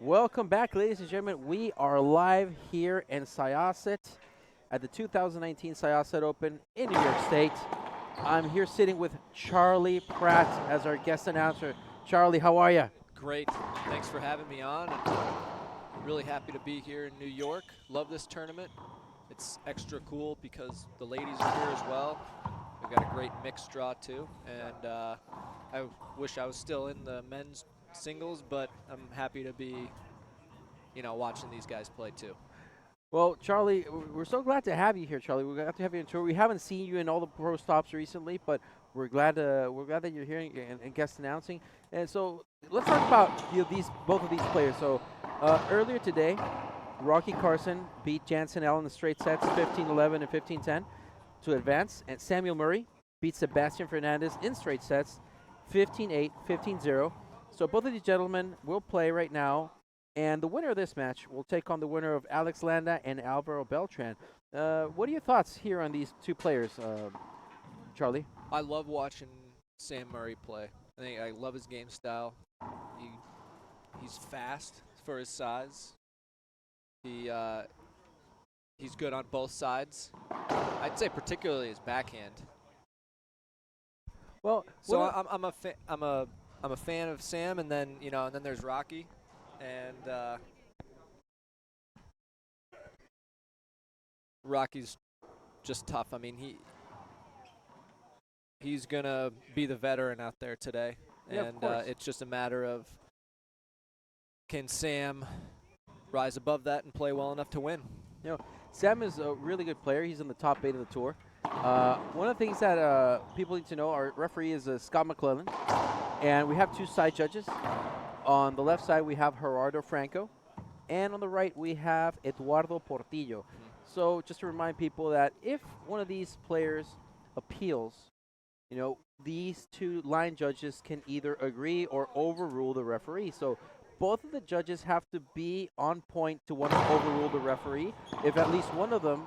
Welcome back, ladies and gentlemen. We are live here in Syosset at the 2019 Syosset Open in New York State. I'm here sitting with Charlie Pratt as our guest announcer. Charlie, how are you? Great. Thanks for having me on. And really happy to be here in New York. Love this tournament. It's extra cool because the ladies are here as well. We've got a great mixed draw too. And I wish I was still in the men's singles, but I'm happy to be, watching these guys play too. Well, Charlie, we're so glad to have you here, Charlie. We're glad to have you on tour. We haven't seen you in all the pro stops recently, but we're glad that you're here and guest announcing. And so let's talk about both of these players. So earlier today, Rocky Carson beat Jansen L in the straight sets, 15-11 and 15-10 to advance, and Samuel Murray beat Sebastian Fernandez in straight sets, 15-8, 15-0. So both of these gentlemen will play right now. And the winner of this match will take on the winner of Alex Landa and Alvaro Beltran. What are your thoughts here on these two players, Charlie? I love watching Sam Murray play. I love his game style. He's fast for his size. He's good on both sides. I'd say particularly his backhand. Well, so I'm a fan of Sam, and then there's Rocky, and Rocky's just tough. I mean, he's gonna be the veteran out there today, yeah, and it's just a matter of can Sam rise above that and play well enough to win. Sam is a really good player. He's in the top 8 of the tour. One of the things that people need to know, our referee is Scott McClellan, and we have two side judges. On the left side, we have Gerardo Franco, and on the right, we have Eduardo Portillo. So just to remind people that if one of these players appeals, these two line judges can either agree or overrule the referee. So both of the judges have to be on point to want to overrule the referee. If at least one of them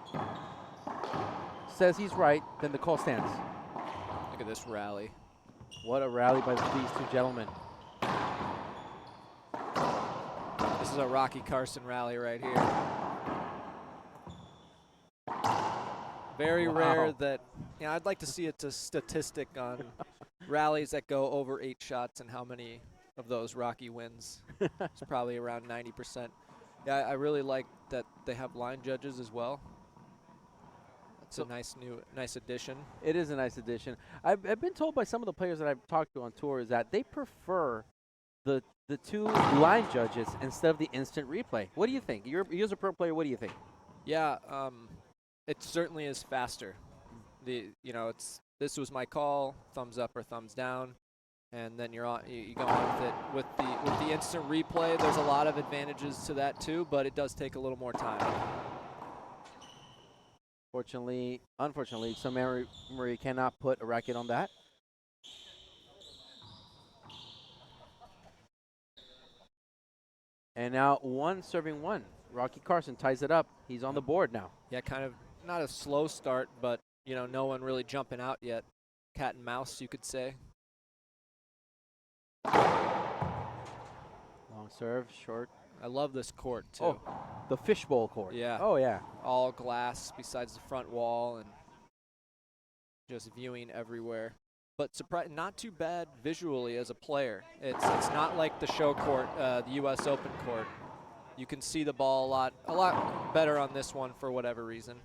says he's right, then the call stands. Look at this rally. What a rally by these two gentlemen. This is a Rocky Carson rally right here. Very rare that, I'd like to see a statistic on rallies that go over 8 shots and how many of those Rocky wins. It's probably around 90%. Yeah, I really like that they have line judges as well. It's a nice addition. It is a nice addition. I've been told by some of the players that I've talked to on tour is that they prefer the two line judges instead of the instant replay. What do you think? You're as a pro player, what do you think? Yeah, it certainly is faster. This was my call, thumbs up or thumbs down, and then you go on with it. With the instant replay, there's a lot of advantages to that too, but it does take a little more time. Unfortunately, Sam Murray cannot put a racket on that. And now 1-1. Rocky Carson ties it up. He's on the board now. Yeah, kind of not a slow start, but no one really jumping out yet. Cat and mouse, you could say. Long serve, short. I love this court too. Oh, the fishbowl court. Yeah. Oh yeah. All glass besides the front wall and just viewing everywhere. But not too bad visually as a player. It's not like the show court, the U.S. Open court. You can see the ball a lot better on this one for whatever reason.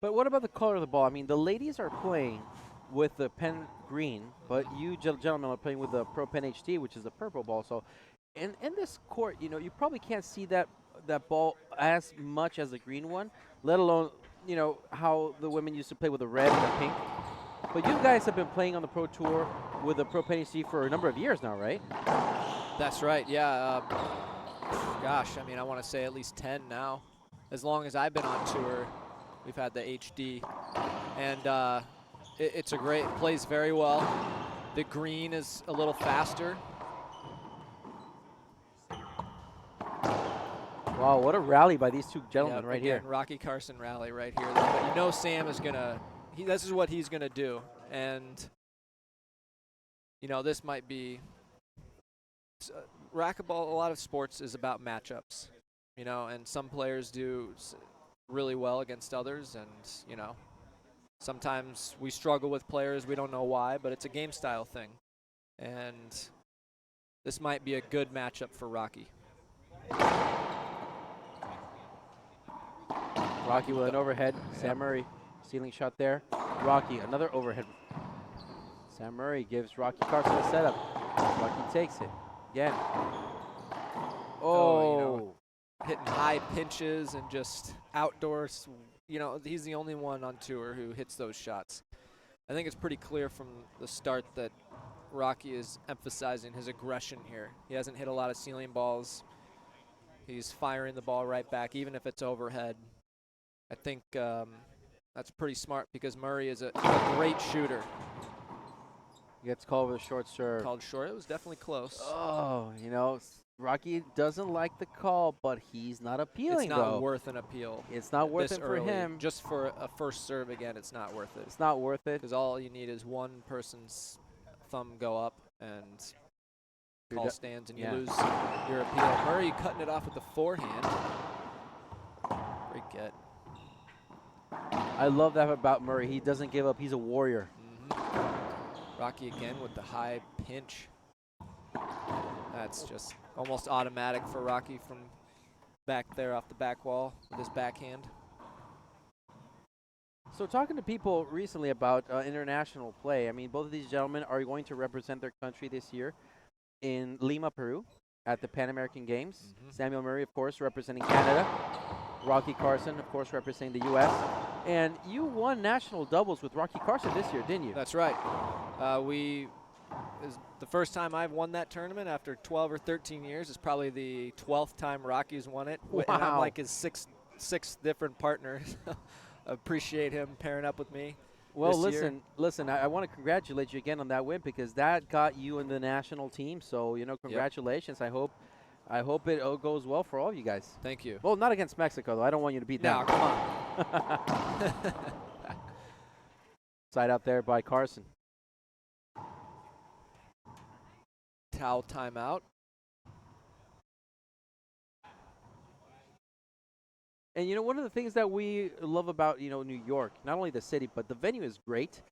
But what about the color of the ball? I mean, the ladies are playing with the pen green, but you gentlemen are playing with the Pro Pen HD, which is the purple ball. So in this court, you probably can't see that ball as much as the green one, let alone, how the women used to play with the red and the pink. But you guys have been playing on the Pro Tour with the Pro Pen HD for a number of years now, right? That's right, yeah. Gosh, I want to say at least 10 now. As long as I've been on tour, we've had the HD. And it plays very well. The green is a little faster. Wow, what a rally by these two gentlemen right here. Rocky Carson rally right here. But Sam is this is what he's going to do. And, this might be racquetball, a lot of sports is about matchups, you know, and some players do really well against others, and, you know, sometimes we struggle with players, we don't know why, but it's a game style thing. And this might be a good matchup for Rocky. Rocky with an overhead. Sam Murray, ceiling shot there. Rocky, another overhead. Sam Murray gives Rocky Carson a setup. Rocky takes it. Again. Oh, you know, hitting high pinches and just outdoors. You know, he's the only one on tour who hits those shots. I think it's pretty clear from the start that Rocky is emphasizing his aggression here. He hasn't hit a lot of ceiling balls. He's firing the ball right back, even if it's overhead. I think that's pretty smart because Murray is a great shooter. He gets called with a short serve. Called short. It was definitely close. Oh, you know, Rocky doesn't like the call, but he's not appealing, It's though. not worth an appeal. It's not worth this it for early. him. Just for a first serve again, it's not worth it. It's not worth it. Because all you need is one person's thumb go up and call stands, and you lose your appeal. Murray cutting it off with the forehand. Great get. I love that about Murray. He doesn't give up. He's a warrior. Rocky again with the high pinch. That's just almost automatic for Rocky from back there off the back wall with his backhand. So talking to people recently about international play, I mean, both of these gentlemen are going to represent their country this year in Lima, Peru at the Pan American Games. Samuel Murray, of course, representing Canada. Rocky Carson, of course, representing the U.S. And you won national doubles with Rocky Carson this year, didn't you? That's right. Is the first time I've won that tournament after 12 or 13 years. It's probably the 12th time Rocky's won it. Wow. And I'm like his sixth different partner. Appreciate him pairing up with me. Well, listen, I want to congratulate you again on that win because that got you in the national team. So, you know, congratulations. Yep. I hope it goes well for all of you guys. Thank you. Well, not against Mexico, though. I don't want you to beat them. No, come on. Side out there by Carson. Towel timeout. And, you know, one of the things that we love about, you know, New York, not only the city, but the venue is great.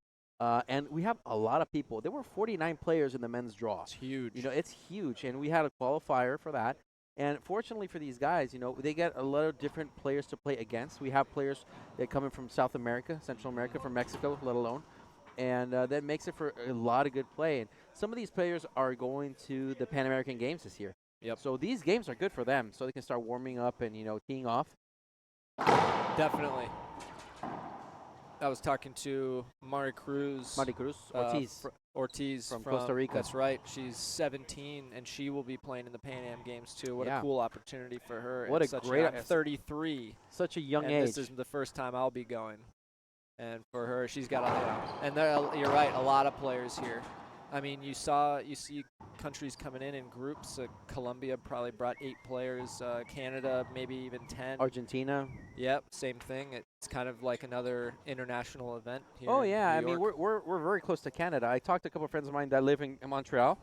And we have a lot of people. There were 49 players in the men's draw. It's huge. You know, it's huge. And we had a qualifier for that. And fortunately for these guys, you know, they get a lot of different players to play against. We have players that come in from South America, Central America, from Mexico, let alone. And that makes it for a lot of good play. And some of these players are going to the Pan American Games this year. Yep. So these games are good for them, so they can start warming up and, you know, teeing off. Definitely. I was talking to Mari Cruz. Ortiz. Ortiz from Costa Rica. That's right. She's 17, and she will be playing in the Pan Am Games, too. What a cool opportunity for her. What a great – 33. Such a young and age. This is the first time I'll be going. And for her, she's got a – and you're right, a lot of players here. I mean, you see countries coming in groups. Colombia probably brought 8 players. Canada, maybe even 10. Argentina. Yep, same thing. It's kind of like another international event here. Oh yeah, in New I mean York. we're very close to Canada. I talked to a couple of friends of mine that live in Montreal.